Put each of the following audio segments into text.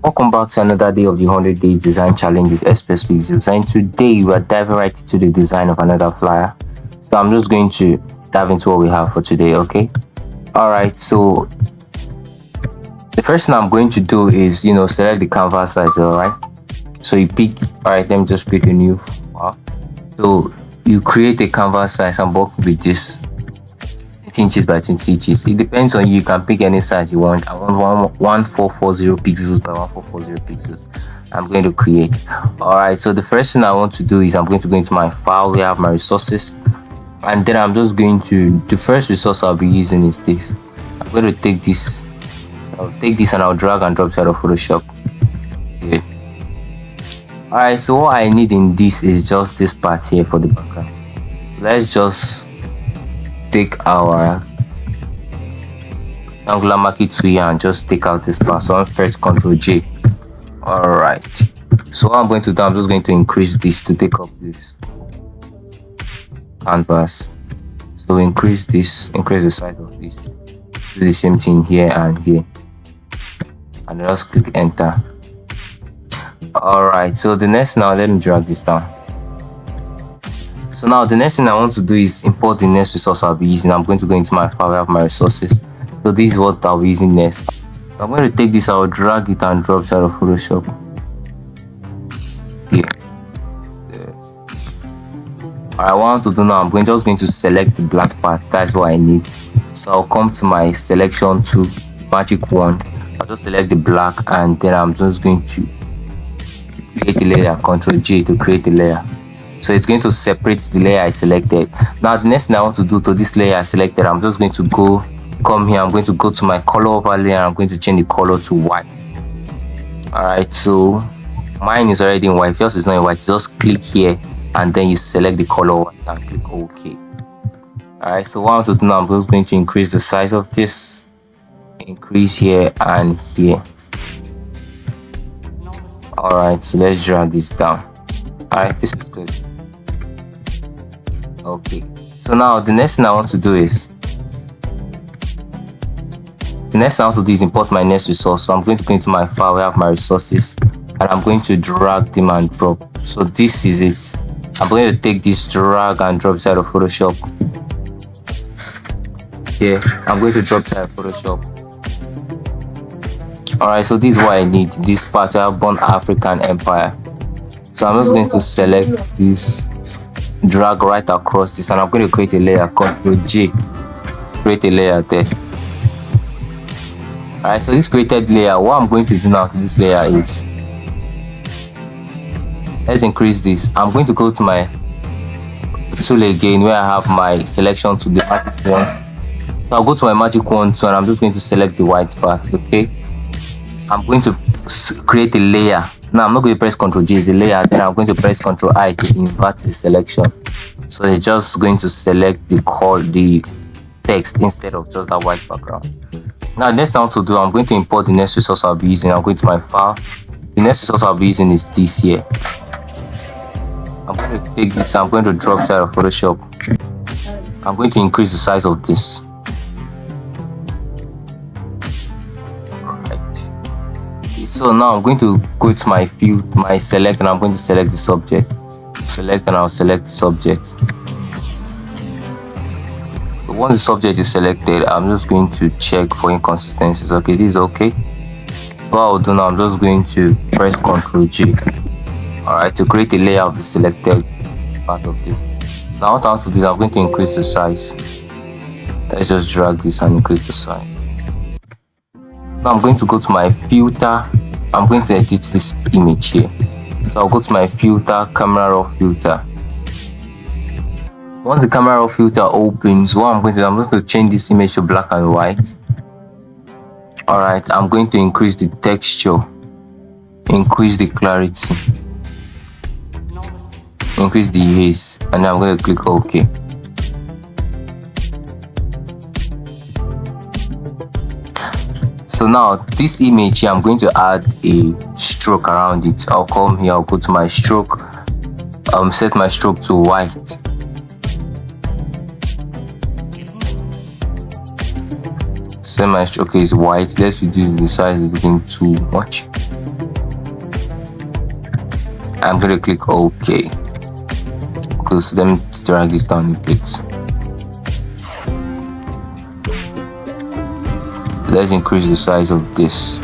Welcome back to another day of the 100 Days Design Challenge with Xpress-Pixels, and today we are diving right into the design of another flyer. So I'm just going to dive into what we have for today, okay? Alright, so the first thing I'm going to do is, select the canvas size, alright? So you pick, alright, let me just pick a new file. So you create a canvas size and work with this 20 inches by 20 inches. It depends on you. You can pick any size you want. I want 1440 pixels by 1440 pixels. I'm going to create. Alright, so the first thing I want to do is I'm going to go into my file. We have my resources, and then I'm just going to, the first resource I'll be using is this. I'm going to take this. I'll take this and I'll drag and drop it out of Photoshop. Good. Alright, so what I need in this is just this part here for the background. Let's just take our angular marquee tool here and just take out this part. So I'm press Ctrl J. Alright, so what I'm going to do, I'm just going to increase this to take up this canvas. So increase this, increase the size of this. Do the same thing here and here, and just click enter. Alright, so the next, now let me drag this down. So now the next thing I want to do is import the next resource I'll be using. I'm going to go into my file, I have my resources. So this is what I'll be using next. I'm going to take this, I'll drag it and drop it out of Photoshop. Here. Alright, what I want to do now, I'm just going to select the black part. That's what I need. So I'll come to my selection tool, magic wand. I'll just select the black, and then I'm just going to create a layer. Ctrl J to create a layer. So it's going to separate the layer I selected. Now the next thing I want to do to this layer I selected, I'm just going to come here, I'm going to go to my color overlay, and I'm going to change the color to white. Alright, so mine is already in white. If yours is not in white, just click here and then you select the color white and click OK. Alright, so what I want to do now, I'm just going to increase the size of this, increase here and here. Alright, so let's drag this down. Alright, this is good. Okay, so now the next thing I want to do is import my next resource. So I'm going to go into my file, I have my resources, and I'm going to drag them and drop. So this is it. I'm going to take this, drag and drop inside of Photoshop. Here, I'm going to drop inside of Photoshop. Alright, so this is what I need. This part, I have Born African Empire. So I'm just going to select this, drag right across this, and I'm going to create a layer. Ctrl J, create a layer there. Alright, so this created layer, what I'm going to do now to this layer is, let's increase this. I'm going to go to my tool again, where I have my selection to the magic wand. So I'll go to my magic wand tool, and I'm just going to select the white part. Okay, I'm going to create a layer. Now I'm not going to press Ctrl J, it's a layer. Then I'm going to press Ctrl I to invert the selection. So it's just going to select the text instead of just that white background. Now the next thing I want to do, I'm going to import the next resource I'll be using. I'm going to my file. The next resource I'll be using is this here. I'm going to take this, I'm going to drop it out of Photoshop. I'm going to increase the size of this. So now I'm going to go to my field, my select, and I'm going to select the subject. Select, and I'll select the subject. So once the subject is selected, I'm just going to check for inconsistencies. Okay, this is okay. So what I'll do now, I'm just going to press Ctrl J. Alright, to create a layer of the selected part of this. Now what I want to do is I'm going to increase the size. Let's just drag this and increase the size. Now I'm going to go to my filter. I'm going to edit this image here. So I'll go to my filter, camera raw filter. Once the camera raw filter opens, what I'm going to do, I'm going to change this image to black and white. Alright, I'm going to increase the texture, increase the clarity, increase the haze, and I'm going to click OK. So now this image here, I'm going to add a stroke around it. I'll come here, I'll go to my stroke, set my stroke to white. Set my stroke is white. Let's reduce the size, it's looking too much. I'm going to click OK. Because let me drag this down a bit. Let's increase the size of this.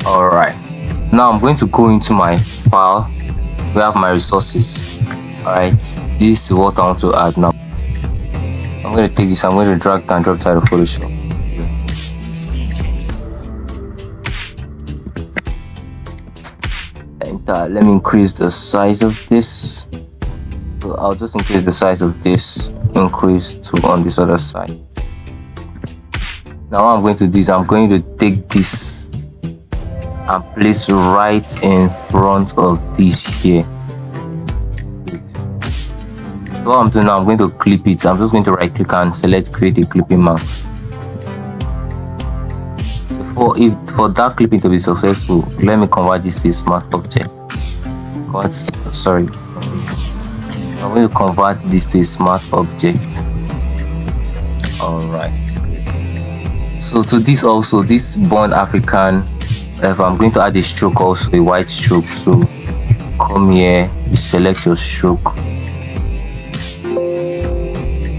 Alright, now I'm going to go into my file. We have my resources. Alright, this is what I want to add now. I'm going to take this, I'm going to drag and drop inside of Photoshop. Enter. Let me increase the size of this. So I'll just increase the size of this, increase to on this other side. Now what I'm going to do is I'm going to take this and place right in front of this here. So what I'm doing now, I'm going to clip it. I'm just going to right click and select create a clipping mask. For that clipping to be successful, let me convert this to a smart object. I'm going to convert this to a smart object. Alright. So to this also, this born African, I'm going to add a stroke also, a white stroke. So come here, you select your stroke.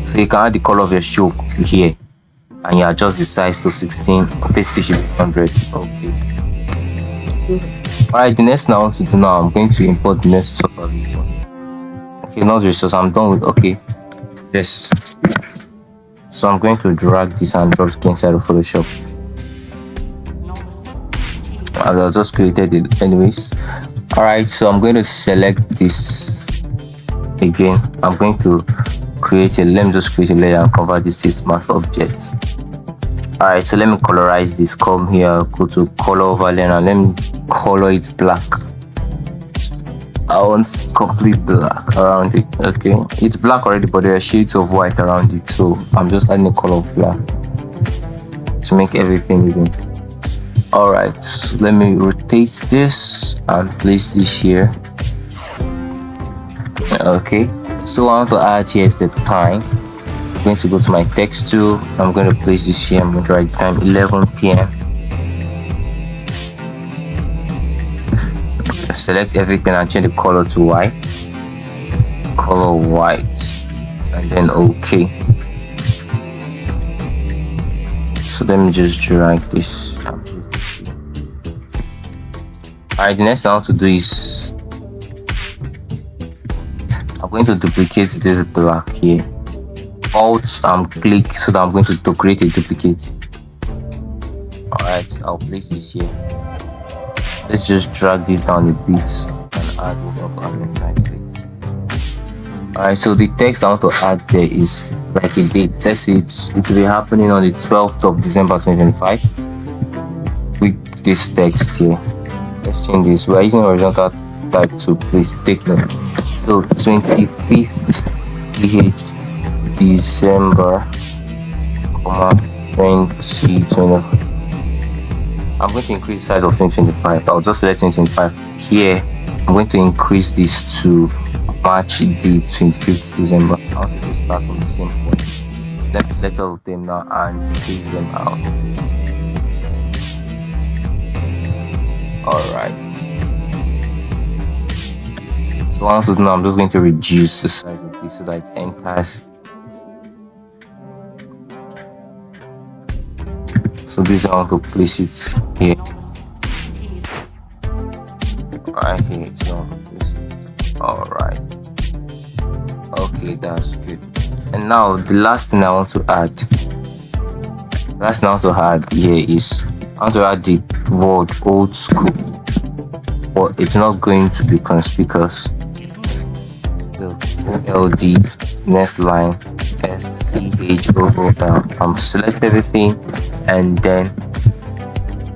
So you can add the color of your stroke here. And you adjust the size to 16, opacity 100. Okay. Alright, the next thing I want to do now, I'm going to import the next software video. Okay, not the resource, I'm done with. Okay, yes. So I'm going to drag this and drop it inside of Photoshop. I've just created it anyways. Alright, so I'm going to select this again. I'm going to let me just create a layer and convert this to a smart object. Alright, so let me colorize this. Come here, go to color overlay and let me color it black. I want complete black around it. Okay, it's black already, but there are shades of white around it, so I'm just adding a color of black to make everything even. Alright, so let me rotate this and place this here. Okay, so I want to add here is the time. I'm going to go to my text tool. I'm going to place this here. I'm going to write the time 11 p.m. Select everything and change the color to white. Color white, and then OK. So let me just drag this and place this here. Alright, the next thing I want to do is I'm going to duplicate this black here. Alt and click so that I'm going to create a duplicate. Alright, I'll place this here. Let's just drag this down a bit and add over inside it. Alright, so the text I want to add there is like a date. Let's say it will be happening on the 12th of December 2025 with this text here. Let's change this. We're using horizontal type to please take note. So 25th December, 2020. I'm going to increase the size of 2025. I'll just select 2025 here. I'm going to increase this to match the 25th December. I want to start from the same point. Let's select all of them now and space them out. Alright. So what I want to do now, I'm just going to reduce the size of this so that it enters. So this I want to place it here. Right here. So place it. Alright. Okay, that's good. And now the last thing I want to add. Here is I want to add the word old school. But it's not going to be conspicuous. So OLD's next line SCHOOL. Select everything and then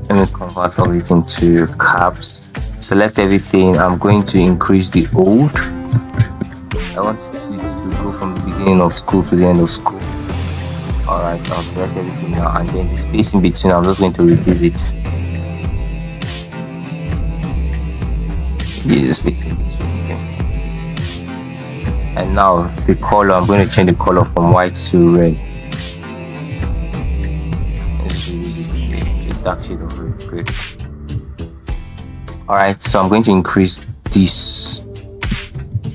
let me convert everything to caps. Select everything. I'm going to increase the old. I want to go from the beginning of school to the end of school. Alright, I'll select everything now and then the space in between I'm just going to reduce it. Here's the space in between. Okay. And now the color, I'm going to change the color from white to red. dark shade of red. Great. Alright, so I'm going to increase this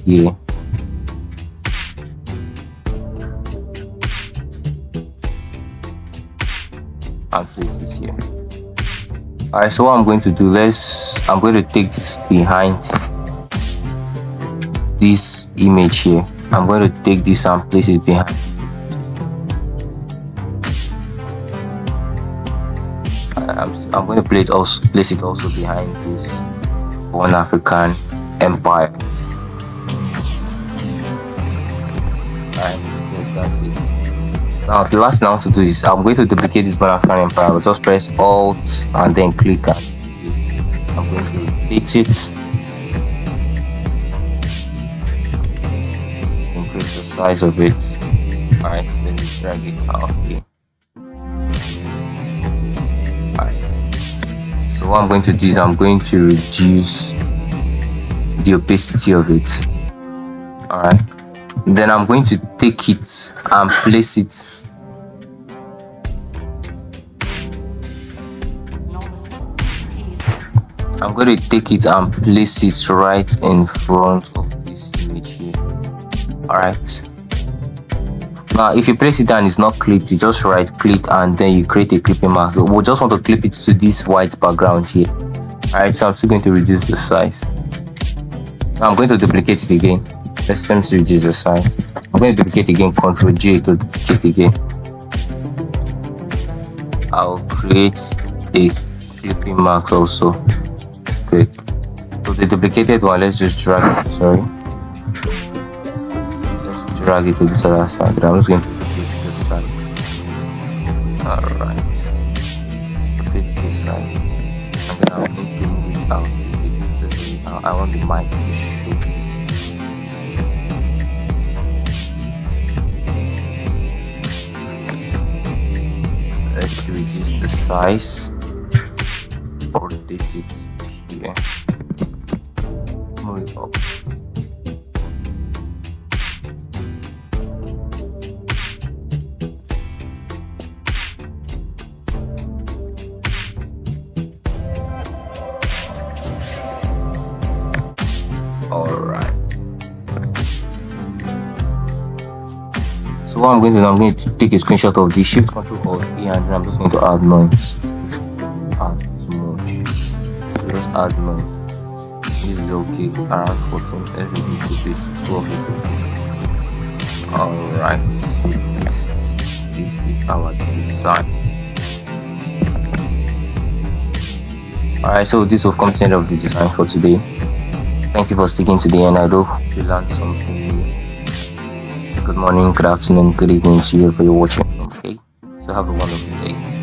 here. And place this here. Alright, so what I'm going to do, I'm going to take this behind this image here. I'm going to take this and place it behind. I'm going to place it also behind this one African empire. Alright, that's it. Now the last thing I want to do is I'm going to duplicate this one African empire. I'll just press Alt and then click and I'm going to rotate it. Increase the size of it. Alright, let me drag it out here. So what I'm going to do is I'm going to reduce the opacity of it. Alright. Then I'm going to take it and place it. I'm going to take it and place it right in front of this image here. Alright. Now if you place it down, it's not clipped, you just right click and then you create a clipping mask. We just want to clip it to this white background here. Alright, so I'm still going to reduce the size. Now I'm going to duplicate it again. Let me reduce the size. I'm going to duplicate again, Ctrl J to duplicate again. I'll create a clipping mask also. Great. So the duplicated one, let's just drag it, drag it to this other side. I'm just going to rotate this side. Alright. Rotate this side. And then I'm going to move it out. I want the mic to show. Let's reduce the size. Rotate it here. Move it up. Alright. So what I'm going to do, I'm going to take a screenshot of the Shift Ctrl Alt E and then I'm just going to add noise. Add too much. So just add noise. This is okay. Around 14. Everything to be 12 is okay. Alright. This is our design. Alright, so this will come to the end of the design for today. Thank you for sticking to the end. I hope you learned something new. Good morning, good afternoon, good evening to you for your watching. Okay, so have a wonderful day.